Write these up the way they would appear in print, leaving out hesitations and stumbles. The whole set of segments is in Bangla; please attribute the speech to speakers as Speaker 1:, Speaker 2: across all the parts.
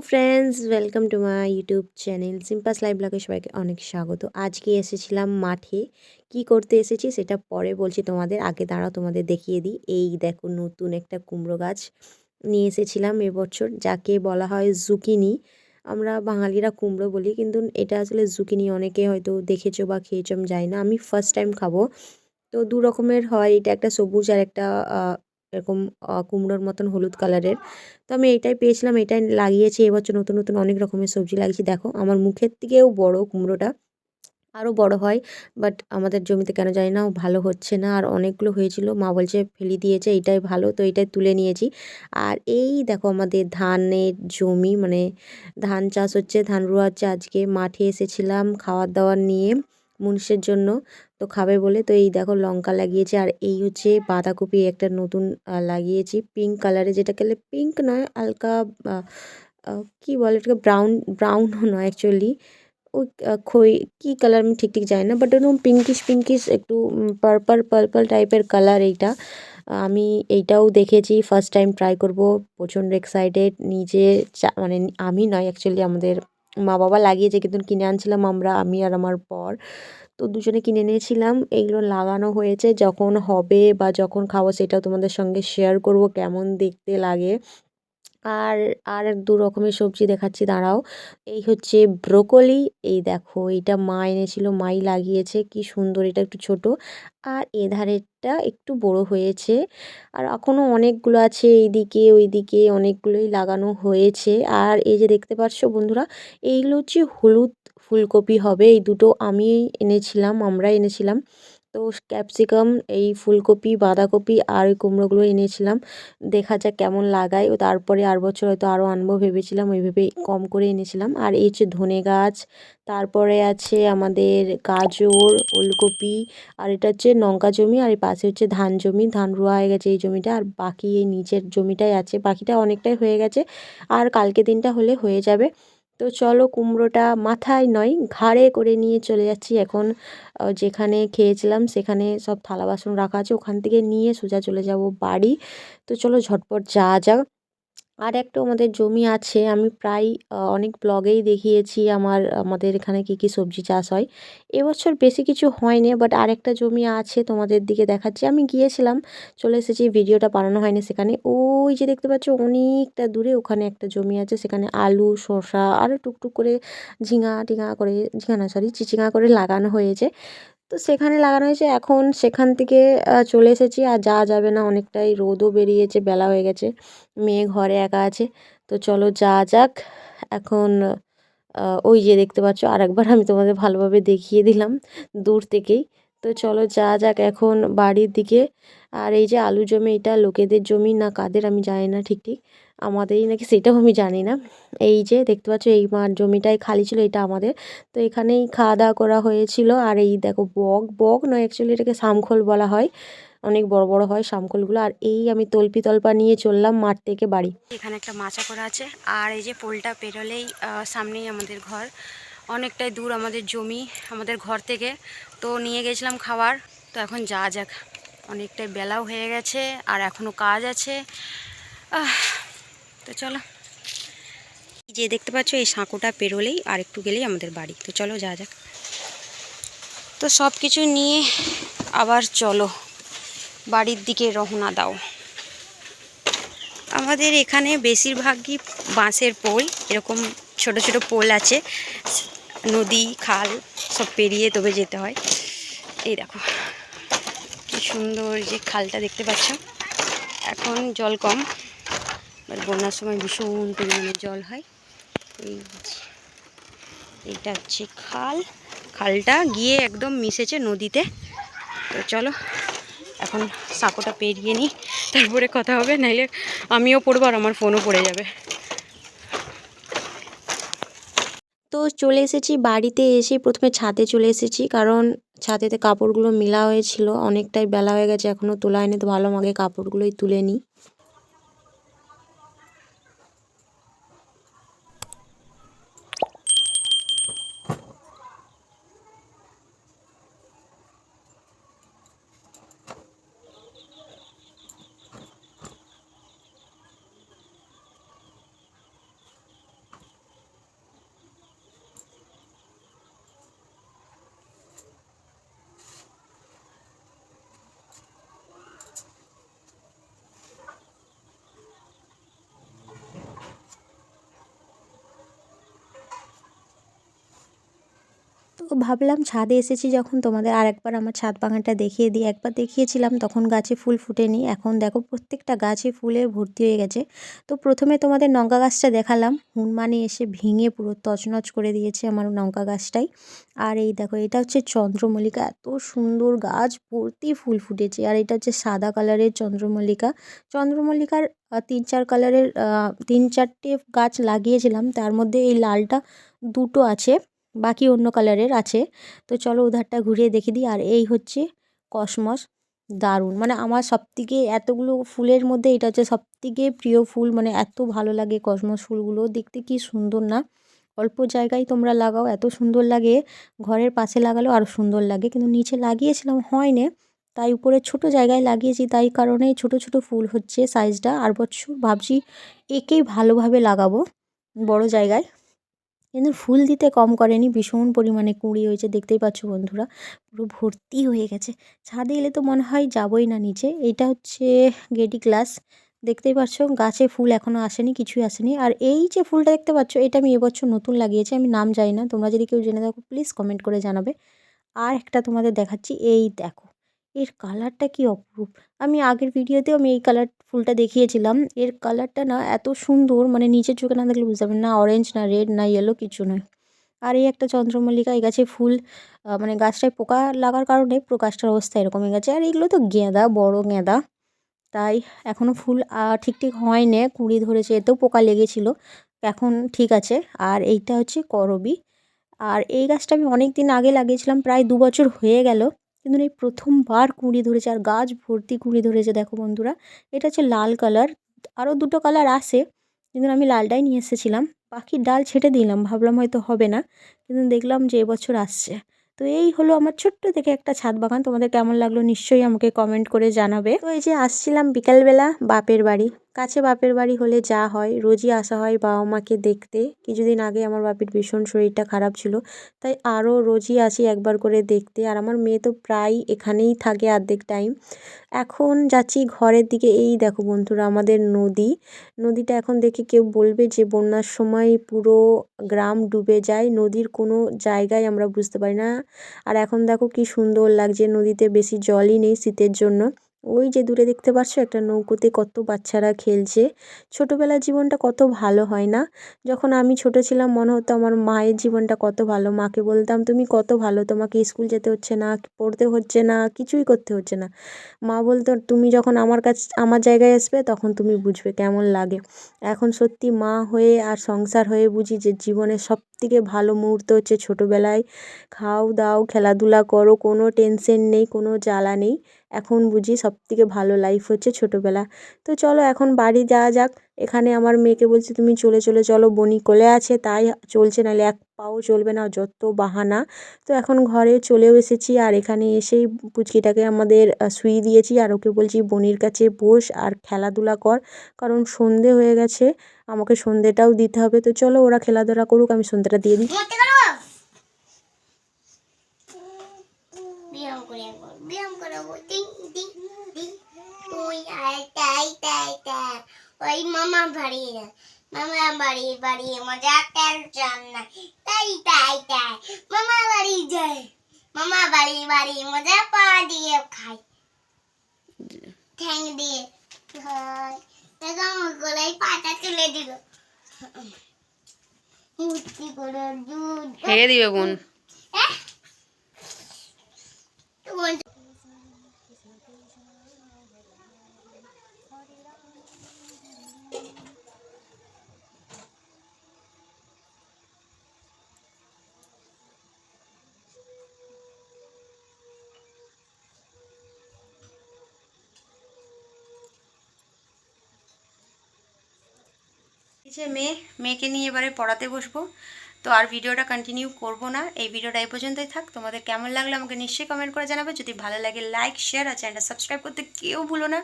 Speaker 1: Friends, welcome to my YouTube channel সিম্পাস লাইভ ব্লগে সবাইকে অনেক স্বাগত। আজকে এসেছিলাম মাঠে। কি করতে এসেছি সেটা পরে বলছি তোমাদের, আগে দাঁড়াও তোমাদের দেখিয়ে দিই। এই দেখো, নতুন একটা কুমড়ো গাছ নিয়ে এসেছিলাম এবছর, যাকে বলা হয় জুকিনি। আমরা বাঙালিরা কুমড়ো বলি, কিন্তু এটা আসলে জুকিনি। অনেকে হয়তো দেখেছো বা খেয়েছো, আমি জানি না, আমি ফার্স্ট টাইম খাবো। তো দু রকমের হয়, এটা একটা সবুজ আর একটা এরকম কুমড়োর মতন হলুদ কালারের। তো আমি এইটাই পেয়েছিলাম, এটাই লাগিয়েছি এবছর। নতুন নতুন অনেক রকমের সবজি লাগিয়েছি। দেখো, আমার মুখের থেকেও বড় কুমড়োটা, আরও বড় হয়। বাট আমাদের জমিতে কেন জানি না ভালো হচ্ছে না। আর অনেকগুলো হয়েছিল, মা বলছে ফেলে দিয়েছে, এইটাই ভালো, তো এইটাই তুলে নিয়েছি। আর এই দেখো, আমাদের ধানের জমি, মানে ধান চাষ হচ্ছে, ধান রোয়া হচ্ছে। আজকে মাঠে এসেছিলাম খাবার দাবার নিয়ে মুনিশের জন্য, তো খাবে বলে। তো এই দেখো, লঙ্কা লাগিয়েছে। আর এই হচ্ছে বাঁধাকপি, একটা নতুন লাগিয়েছি পিঙ্ক কালারে, যেটাকে পিঙ্ক নয়, হালকা কী বলে এটাকে, ব্রাউন। ব্রাউনও নয় অ্যাকচুয়ালি, ওই খই কী কালার আমি ঠিক ঠিক জানি না, বাট এরকম পিঙ্কিশ পিঙ্কিশ একটু পার্পল পার্পল টাইপের কালার এইটা। আমি এইটাও দেখেছি, ফার্স্ট টাইম ট্রাই করব, প্রচণ্ড এক্সাইটেড। নিজে মানে আমি নয় অ্যাকচুয়ালি, আমাদের মা বাবা লাগিয়েছে, কিন্তু কিনে আনছিলাম আমরা, আমি আর আমার বর। তো দুজনে কিনে নিয়েছিলাম। এইগুলো লাগানো হয়েছে, যখন হবে বা যখন খাবো সেটাও তোমাদের সঙ্গে শেয়ার করব, কেমন দেখতে লাগে। আর আর দু রকমের সবজি দেখাচ্ছি, দাঁড়াও। এই হচ্ছে ব্রোকলি। এই দেখো, এইটা মা এনেছিল, মাই লাগিয়েছে, কি সুন্দর। এটা একটু ছোট, আর এধারেরটা একটু বড় হয়েছে। আর এখনও অনেকগুলো আছে, এইদিকে ওইদিকে অনেকগুলোই লাগানো হয়েছে। আর এই যে দেখতে পাচ্ছ বন্ধুরা, এইগুলো হচ্ছে হলুদ ফুলকপি হবে। এই দুটো আমি এনেছিলাম, আমরা এনেছিলাম। তো ক্যাপসিকাম, এই ফুলকপি, বাঁধাকপি আর ওই কুমড়োগুলো এনেছিলাম। দেখা যাক কেমন লাগায়। ও তারপরে আর বছর হয়তো আরও আনবো ভেবেছিলাম, ওই ভেবে কম করে এনেছিলাম। আর এই হচ্ছে ধনে গাছ, তারপরে আছে আমাদের গাজর, ওলকপি। আর এটা হচ্ছে লঙ্কা জমি, আর এই পাশে হচ্ছে ধান জমি। ধান রোয়া হয়ে গেছে এই জমিটা, আর বাকি এই নিচের জমিটাই আছে। বাকিটা অনেকটাই হয়ে গেছে, আর কালকে দিনটা হলে হয়ে যাবে। তো চলো, কুমড়োটা মাথায় নয়, ঘাড়ে করে নিয়ে চলে যাচ্ছি এখন। যেখানে খেয়েছিলাম সেখানে সব থালা বাসন রাখা আছে, ওখান থেকে নিয়ে সোজা চলে যাব বাড়ি। তো চলো ঝটপট যাওয়া যাক। আর একটা আমাদের জমি আছে, আমি প্রায় অনেক ব্লগেই দেখিয়েছি আমাদের এখানে কী কী সবজি চাষ হয়। এবছর বেশি কিছু হয়নি, বাট আরেকটা জমি আছে, তোমাদের দিকে দেখাচ্ছি। আমি গিয়েছিলাম, চলে এসেছি, ভিডিওটা বানানো হয়নি সেখানে। ওই যে দেখতে পাচ্ছ অনেকটা দূরে, ওখানে একটা জমি আছে, সেখানে আলু, শসা আর টুকটুক করে ঝিঙা টিঙা করে, ঝিঙা না সরি, চিচিঙা করে লাগানো হয়েছে। তো সেখানে লাগানো হয়েছে, এখন সেখান থেকে চলে এসেছি। আর যাওয়া যাবে না, অনেকটাই রোদও বেরিয়েছে, বেলা হয়ে গেছে, মেয়ে ঘরে একা আছে। তো চলো যাওয়া যাক এখন। ওই যে দেখতে পাচ্ছ, আরেকবার আমি তোমাদের ভালোভাবে দেখিয়ে দিলাম দূর থেকেই। তো চলো যাওয়া যাক এখন বাড়ির দিকে। আর এই যে আলু জমি, এটা লোকেদের জমি না কাদের আমি জানি না, ঠিক ঠিক আমাদেরই নাকি সেটাও আমি জানি না। এই যে দেখতে পাচ্ছ, এই মাঠ জমিটাই খালি ছিল, এটা আমাদের। তো এখানেই খাওয়া দাওয়া করা হয়েছিল। আর এই দেখো, বক বক নয় অ্যাকচুয়ালি, এটাকে শামখোল বলা হয়, অনেক বড় বড় হয় শামখোলগুলো। আর এই আমি তল্পি তল্পা নিয়ে চললাম মাঠ থেকে বাড়ি।
Speaker 2: এখানে একটা মাচা করা আছে, আর এই যে পোলটা পেরোলেই সামনেই আমাদের ঘর। অনেকটাই দূর আমাদের জমি আমাদের ঘর থেকে। তো নিয়ে গেছিলাম খাবার। তো এখন যাওয়া যাক, অনেকটাই বেলাও হয়ে গেছে, আর এখনও কাজ আছে। তো চলো, যে দেখতে পাচ্ছ এই সাঁকোটা পেরোলেই আর একটু গেলেই আমাদের বাড়ি। তো চলো যাওয়া যাক। তো সব কিছু নিয়ে আবার চলো বাড়ির দিকে রওনা দাও। আমাদের এখানে বেশিরভাগই বাঁশের পোল, এরকম ছোট ছোট পোল আছে, নদী খাল সব পেরিয়ে তবে যেতে হয়। এই দেখো কি সুন্দর যে খালটা দেখতে পাচ্ছ। এখন জল কম, আর বন্যার সময় ভীষণ পরিমাণে জল হয়। এই এইটা হচ্ছে খাল, খালটা গিয়ে একদম মিশেছে নদীতে। তো চলো এখন সাঁকোটা পেরিয়ে নিই, তারপরে কথা হবে, নাইলে আমিও পড়বো আর আমার ফোনও পড়ে যাবে।
Speaker 1: তো চলে এসেছি বাড়িতে, এসে প্রথমে ছাদে চলে এসেছি, কারণ ছাদেতে কাপড়গুলো মেলা হয়েছিল, অনেকটাই বেলা হয়ে গেছে, এখনও তোলা হয়নি। তো ভালো, আগে কাপড়গুলোই তুলে নিই। ভাবলাম ছাদে এসেছি যখন তোমাদের আরেকবার আমার ছাদ বাগানটা দেখিয়ে দিই। একবার দেখিয়েছিলাম তখন গাছে ফুল ফোটেনি, এখন দেখো প্রত্যেকটা গাছে ফুলে ভর্তি হয়ে গেছে। তো প্রথমে তোমাদের লঙ্কা গাছটা দেখালাম, হনুমানে এসে ভেঙে পুরো তছনছ করে দিয়েছে আমার লঙ্কা গাছটাই। আর এই দেখো এটা হচ্ছে চন্দ্রমল্লিকা, এত সুন্দর গাছ ভর্তি ফুল ফুটেছে। আর এটা হচ্ছে সাদা কালারের চন্দ্রমল্লিকা। চন্দ্রমল্লিকার 3-4 কালারের 3-4টে গাছ লাগিয়েছিলাম, তার মধ্যে এই লালটা 2টো আছে, বাকি অন্য কালারের আছে। তো চলো উধারটা ঘুরিয়ে দেখিয়ে দিই। আর এই হচ্ছে কসমস, দারুণ, মানে আমার সবথেকে এতগুলো ফুলের মধ্যে এটা হচ্ছে সবথেকে প্রিয় ফুল, মানে এত ভালো লাগে কসমস ফুলগুলো দেখতে, কি সুন্দর না? অল্প জায়গায় তোমরা লাগাও, এত সুন্দর লাগে। ঘরের পাশে লাগালেও আরও সুন্দর লাগে, কিন্তু নিচে লাগিয়েছিলাম হয়নি, তাই উপরে ছোট জায়গায় লাগিয়েছি, তাই কারণে ছোট ছোট ফুল হচ্ছে সাইজটা। আর বছর ভাবছি একেই ভালোভাবে লাগাবো বড় জায়গায়, কিন্তু ফুল দিতে কম করেনি, ভীষণ পরিমাণে কুঁড়ি হয়েছে, দেখতেই পাচ্ছ বন্ধুরা, পুরো ভর্তি হয়ে গেছে। ছাদে এলে তো মনে হয় যাবই না নিচে। এইটা হচ্ছে গেডি গ্লাস, দেখতেই পাচ্ছ গাছে ফুল এখনও আসেনি, কিছুই আসেনি। আর এই যে ফুলটা দেখতে পাচ্ছ এটা আমি এবছর নতুন লাগিয়েছি, আমি নাম জানি না, তোমরা যদি কেউ জেনে থাকো প্লিজ কমেন্ট করে জানাবে। আর একটা তোমাদের দেখাচ্ছি, এই দেখো এর কালারটা কি অপরূপ। আমি আগের ভিডিওতেও আমি এই কালার ফুলটা দেখিয়েছিলাম, এর কালারটা না এত সুন্দর, মানে নিচের চোখে না দেখলে বুঝতে পারবেন না, অরেঞ্জ না রেড না ইয়েলো কিছু নয়। আর এই একটা চন্দ্রমল্লিকা, এই গাছে ফুল মানে গাছটায় পোকা লাগার কারণে পুরো গাছটার অবস্থা এরকম হয়ে গেছে। আর এগুলো তো গেঁদা, বড় গেঁদা, তাই এখনও ফুল ঠিক ঠিক হয়নি, কুঁড়ি ধরেছে, এতেও পোকা লেগেছিল, এখন ঠিক আছে। আর এইটা হচ্ছে করবী। আর এই গাছটা আমি অনেক দিন আগে লাগিয়েছিলাম, প্রায় 2 বছর হয়ে গেল, কিন্তু এই প্রথমবার কুঁড়ি ধরেছে, আর গাছ ভর্তি কুঁড়ি ধরেছে দেখো বন্ধুরা। এটা হচ্ছে লাল কালার, আরও 2টো কালার আসে, কিন্তু আমি লালটাই নিয়ে এসেছিলাম। বাকি ডাল ছেটে দিলাম, ভাবলাম হয়তো হবে না, কিন্তু দেখলাম যে এবছর আসছে। তো এই হলো আমার ছোট্ট থেকে একটা ছাদ বাগান, তোমাদের কেমন লাগলো নিশ্চয়ই আমাকে কমেন্ট করে জানাবে। তো এই যে আসছিলাম বিকালবেলা বাপের বাড়ি, কাছে বাপের বাড়ি হলে যা হয় রোজই আসা হয় বাবা মাকে দেখতে। কিছুদিন আগে আমার বাপির ভীষণ শরীরটা খারাপ ছিল, তাই আরও রোজই আসি একবার করে দেখতে। আর আমার মেয়ে তো প্রায় এখানেই থাকে অর্ধেক টাইম। এখন যাচ্ছি ঘরের দিকে, এই দেখো বন্ধুরা আমাদের নদী, নদীটা এখন দেখে কেউ বলবে যে বন্যার সময় পুরো গ্রাম ডুবে যায়, নদীর কোনো জায়গায় আমরা বুঝতে পারি না। আর এখন দেখো কি সুন্দর লাগছে, নদীতে বেশি জলই নেই শীতের জন্য। ওই যে দূরে দেখতে পাচ্ছ একটা নৌকোতে কত বাচ্চারা খেলছে। ছোটোবেলার জীবনটা কত ভালো হয় না? যখন আমি ছোট ছিলাম মনে হতো আমার মায়ের জীবনটা কত ভালো, মাকে বলতাম তুমি কত ভালো, তোমাকে স্কুল যেতে হচ্ছে না, পড়তে হচ্ছে না, কিছুই করতে হচ্ছে না। মা বলতো তুমি যখন আমার জায়গায় আসবে তখন তুমি বুঝবে কেমন লাগে। এখন সত্যি মা হয়ে আর সংসার হয়ে বুঝি যে জীবনের সবথেকে ভালো মুহূর্ত হচ্ছে ছোটোবেলায়। খাও দাও খেলাধুলা করো, কোনো টেনশন নেই, কোনো জ্বালা নেই। এখন বুঝি সবথেকে ভালো লাইফ হচ্ছে ছোটোবেলা। তো চলো এখন বাড়ি যাওয়া যাক। এখানে আমার মেয়েকে বলছি তুমি চলে চলো, বনি কোলে আছে তাই চলছে, নাহলে এক পাও চলবে না, যত বাহানা। তো এখন ঘরে চলেও এসেছি, আর এখানে এসেই পুচকিটাকে আমাদের শুইয়ে দিয়েছি, আর ওকে বলছি বনির কাছে বস আর খেলাধুলা কর, কারণ সন্ধে হয়ে গেছে, আমাকে সন্ধেটাও দিতে হবে। তো চলো ওরা খেলাধুলা করুক, আমি সন্ধেটা দিয়ে দিই।
Speaker 3: ব্যায়াম করাবো টিং টিং টিং ওই আই তাই তাই তাই ওই মামা বাড়ি মজা টেনশন নাই তাই তাই তাই মামা বাড়ি যায়, মামা বাড়ি মজা পা দিয়ে খাই, ঠ্যাং দিয়ে খাই। দেখো আমার গলায় পাটা তুলে দিল, মুষ্টি করে দুধ
Speaker 2: খেয়ে দিবে বোন। এই যে মেয়েকে নিয়ে এবারে পড়াতে বসবো। তো আর ভিডিওটা কন্টিনিউ করব না, এই ভিডিওটা এই পর্যন্তই থাক। তোমাদের কেমন লাগলো আমাকে নিশ্চয়ই কমেন্ট করে জানাবে, যদি ভালো লাগে লাইক শেয়ার আর চ্যানেলটা সাবস্ক্রাইব করতে কেউ ভুলো না।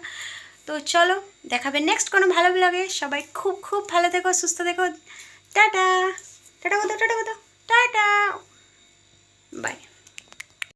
Speaker 2: তো চলো দেখাবে নেক্সট কোনো ভালো ব্লগে। সবাই খুব খুব ভালো থেকো, সুস্থ থেকো। টাটা টাটা, কত টাটা কত।